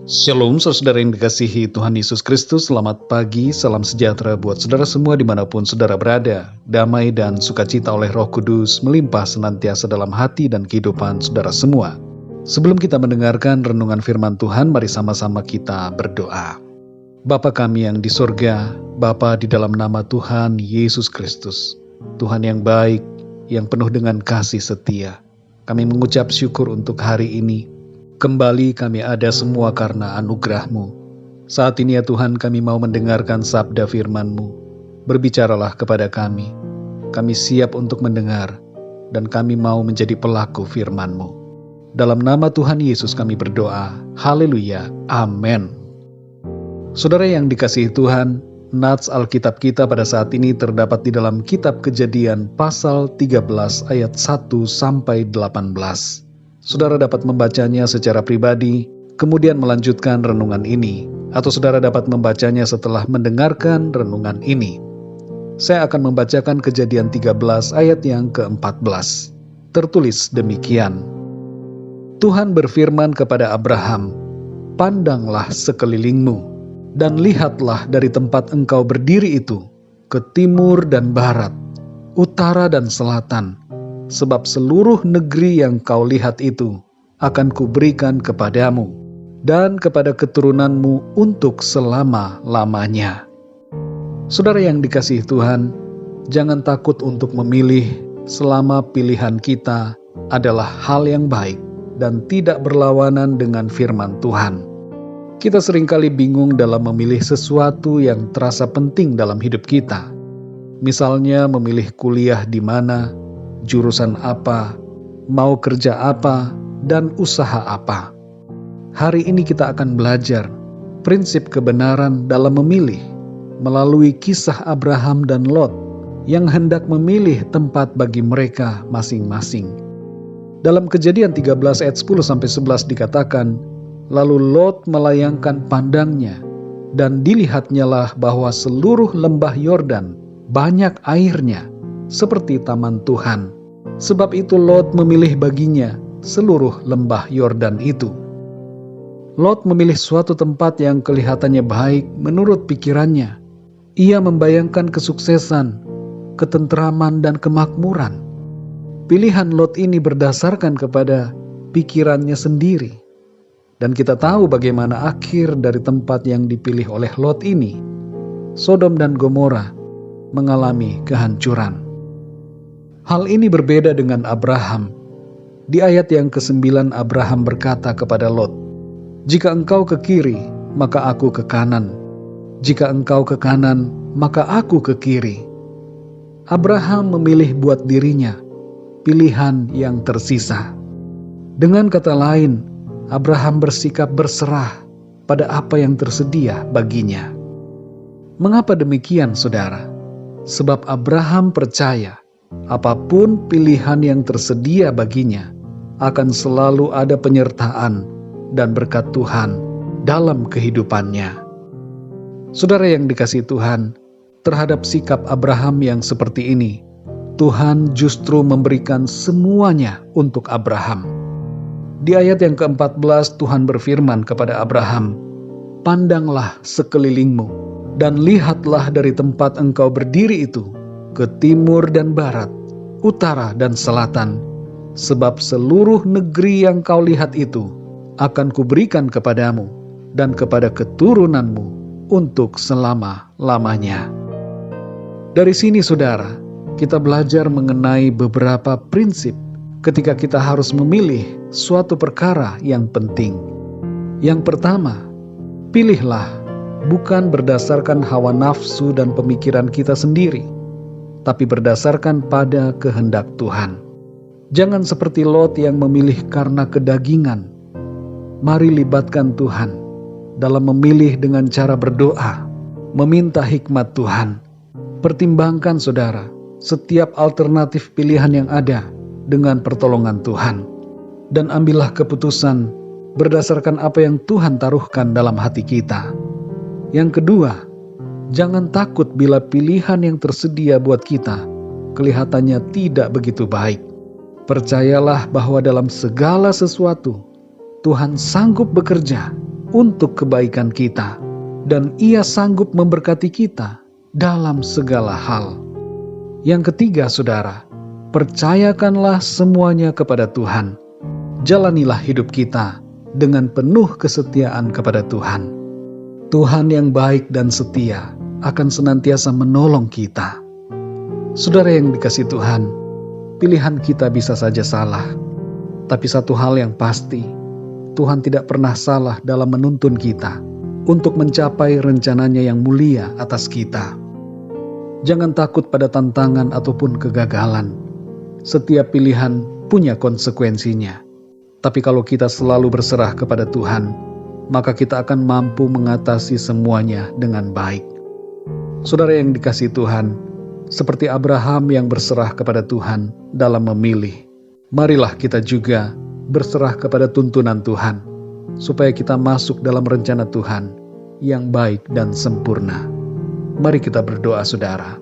Shalom saudara yang dikasihi Tuhan Yesus Kristus, selamat pagi, salam sejahtera buat saudara semua dimanapun saudara berada. Damai dan sukacita oleh Roh Kudus melimpah senantiasa dalam hati dan kehidupan saudara semua. Sebelum kita mendengarkan renungan firman Tuhan, mari sama-sama kita berdoa. Bapa kami yang di sorga, Bapa di dalam nama Tuhan Yesus Kristus, Tuhan yang baik, yang penuh dengan kasih setia, kami mengucap syukur untuk hari ini. Kembali kami ada semua karena anugerah-Mu. Saat ini ya Tuhan, kami mau mendengarkan sabda firman-Mu. Berbicaralah kepada kami. Kami siap untuk mendengar, dan kami mau menjadi pelaku firman-Mu. Dalam nama Tuhan Yesus kami berdoa. Haleluya. Amin. Saudara yang dikasihi Tuhan, nats Alkitab kita pada saat ini terdapat di dalam kitab Kejadian pasal 13 ayat 1 sampai 18. Saudara dapat membacanya secara pribadi, kemudian melanjutkan renungan ini, atau saudara dapat membacanya setelah mendengarkan renungan ini. Saya akan membacakan Kejadian 13 ayat yang ke-14. Tertulis demikian. Tuhan berfirman kepada Abraham, "Pandanglah sekelilingmu, dan lihatlah dari tempat engkau berdiri itu, ke timur dan barat, utara dan selatan, sebab seluruh negeri yang kau lihat itu akan kuberikan kepadamu dan kepada keturunanmu untuk selama-lamanya." Saudara yang dikasihi Tuhan, jangan takut untuk memilih selama pilihan kita adalah hal yang baik dan tidak berlawanan dengan firman Tuhan. Kita seringkali bingung dalam memilih sesuatu yang terasa penting dalam hidup kita. Misalnya memilih kuliah di mana, jurusan apa, mau kerja apa, dan usaha apa. Hari ini kita akan belajar prinsip kebenaran dalam memilih melalui kisah Abraham dan Lot yang hendak memilih tempat bagi mereka masing-masing. Dalam Kejadian 13 ayat 10-11 dikatakan, lalu Lot melayangkan pandangnya, dan dilihatnyalah bahwa seluruh lembah Yordan banyak airnya, seperti taman Tuhan. Sebab itu Lot memilih baginya seluruh lembah Yordan itu. Lot memilih suatu tempat yang kelihatannya baik menurut pikirannya. Ia membayangkan kesuksesan, ketentraman, dan kemakmuran. Pilihan Lot ini berdasarkan kepada pikirannya sendiri. Dan kita tahu bagaimana akhir dari tempat yang dipilih oleh Lot ini. Sodom dan Gomora mengalami kehancuran. Hal ini berbeda dengan Abraham. Di ayat yang ke-9 Abraham berkata kepada Lot, "Jika engkau ke kiri, maka aku ke kanan. Jika engkau ke kanan, maka aku ke kiri." Abraham memilih buat dirinya pilihan yang tersisa. Dengan kata lain, Abraham bersikap berserah pada apa yang tersedia baginya. Mengapa demikian, saudara? Sebab Abraham percaya apapun pilihan yang tersedia baginya akan selalu ada penyertaan dan berkat Tuhan dalam kehidupannya. Saudara yang dikasihi Tuhan, terhadap sikap Abraham yang seperti ini, Tuhan justru memberikan semuanya untuk Abraham. Di ayat yang ke-14 Tuhan berfirman kepada Abraham, "Pandanglah sekelilingmu, dan lihatlah dari tempat engkau berdiri itu, ke timur dan barat, utara dan selatan, sebab seluruh negeri yang kau lihat itu akan kuberikan kepadamu dan kepada keturunanmu untuk selama-lamanya." Dari sini saudara, kita belajar mengenai beberapa prinsip ketika kita harus memilih suatu perkara yang penting. Yang pertama, pilihlah bukan berdasarkan hawa nafsu dan pemikiran kita sendiri, tapi berdasarkan pada kehendak Tuhan. Jangan seperti Lot yang memilih karena kedagingan. Mari libatkan Tuhan dalam memilih dengan cara berdoa, meminta hikmat Tuhan. Pertimbangkan saudara, setiap alternatif pilihan yang ada dengan pertolongan Tuhan. Dan ambillah keputusan berdasarkan apa yang Tuhan taruhkan dalam hati kita. Yang kedua, jangan takut bila pilihan yang tersedia buat kita kelihatannya tidak begitu baik. Percayalah bahwa dalam segala sesuatu Tuhan sanggup bekerja untuk kebaikan kita, dan Ia sanggup memberkati kita dalam segala hal. Yang ketiga, saudara, percayakanlah semuanya kepada Tuhan. Jalanilah hidup kita dengan penuh kesetiaan kepada Tuhan. Tuhan yang baik dan setia akan senantiasa menolong kita. Saudara yang dikasihi Tuhan, pilihan kita bisa saja salah. Tapi satu hal yang pasti, Tuhan tidak pernah salah dalam menuntun kita untuk mencapai rencananya yang mulia atas kita. Jangan takut pada tantangan ataupun kegagalan. Setiap pilihan punya konsekuensinya. Tapi kalau kita selalu berserah kepada Tuhan, maka kita akan mampu mengatasi semuanya dengan baik. Saudara yang dikasihi Tuhan, seperti Abraham yang berserah kepada Tuhan dalam memilih, marilah kita juga berserah kepada tuntunan Tuhan, supaya kita masuk dalam rencana Tuhan yang baik dan sempurna. Mari kita berdoa, saudara.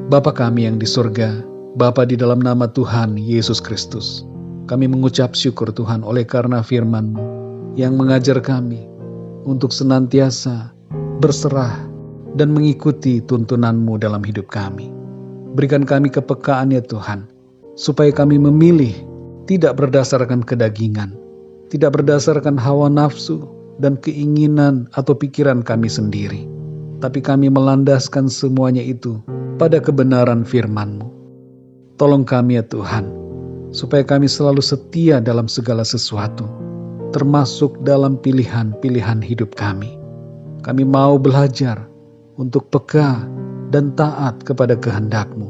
Bapa kami yang di surga, Bapa di dalam nama Tuhan Yesus Kristus, kami mengucap syukur Tuhan oleh karena firman-Mu yang mengajar kami untuk senantiasa berserah dan mengikuti tuntunan-Mu dalam hidup kami. Berikan kami kepekaan ya Tuhan, supaya kami memilih tidak berdasarkan kedagingan, tidak berdasarkan hawa nafsu dan keinginan atau pikiran kami sendiri, tapi kami melandaskan semuanya itu pada kebenaran firman-Mu. Tolong kami ya Tuhan, supaya kami selalu setia dalam segala sesuatu, termasuk dalam pilihan-pilihan hidup kami. Kami mau belajar untuk peka dan taat kepada kehendak-Mu,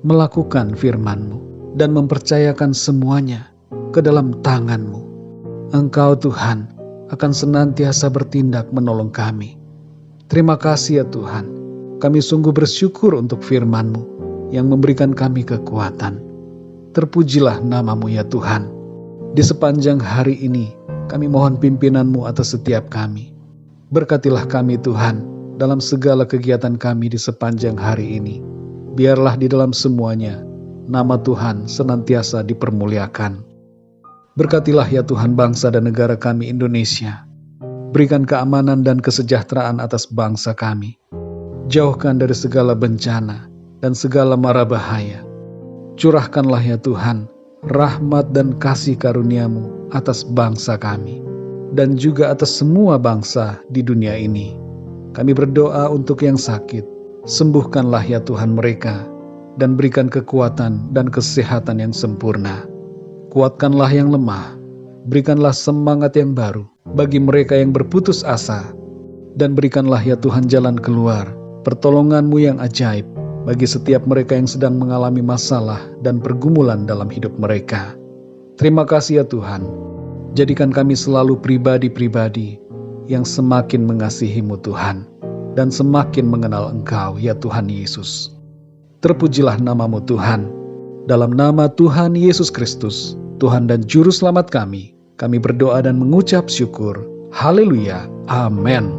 melakukan firman-Mu, dan mempercayakan semuanya ke dalam tangan-Mu. Engkau Tuhan akan senantiasa bertindak menolong kami. Terima kasih ya Tuhan, kami sungguh bersyukur untuk firman-Mu yang memberikan kami kekuatan. Terpujilah nama-Mu ya Tuhan. Di sepanjang hari ini, kami mohon pimpinan-Mu atas setiap kami. Berkatilah kami Tuhan, dalam segala kegiatan kami di sepanjang hari ini. Biarlah di dalam semuanya, nama Tuhan senantiasa dipermuliakan. Berkatilah ya Tuhan bangsa dan negara kami Indonesia. Berikan keamanan dan kesejahteraan atas bangsa kami. Jauhkan dari segala bencana dan segala mara bahaya. Curahkanlah ya Tuhan rahmat dan kasih karunia-Mu atas bangsa kami, dan juga atas semua bangsa di dunia ini. Kami berdoa untuk yang sakit, sembuhkanlah ya Tuhan mereka, dan berikan kekuatan dan kesehatan yang sempurna. Kuatkanlah yang lemah, berikanlah semangat yang baru bagi mereka yang berputus asa, dan berikanlah ya Tuhan jalan keluar, pertolongan-Mu yang ajaib bagi setiap mereka yang sedang mengalami masalah dan pergumulan dalam hidup mereka. Terima kasih ya Tuhan, jadikan kami selalu pribadi-pribadi yang semakin mengasihi-Mu Tuhan, dan semakin mengenal Engkau ya Tuhan Yesus. Terpujilah nama-Mu Tuhan. Dalam nama Tuhan Yesus Kristus, Tuhan dan Juru Selamat kami berdoa dan mengucap syukur. Haleluya. Amin.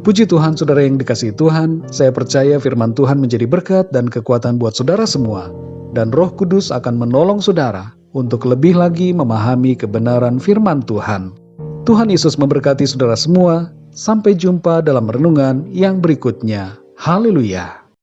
Puji Tuhan, saudara yang dikasihi Tuhan, saya percaya firman Tuhan menjadi berkat dan kekuatan buat saudara semua, dan Roh Kudus akan menolong saudara untuk lebih lagi memahami kebenaran firman Tuhan. Tuhan Yesus memberkati saudara semua. Sampai jumpa dalam renungan yang berikutnya. Haleluya.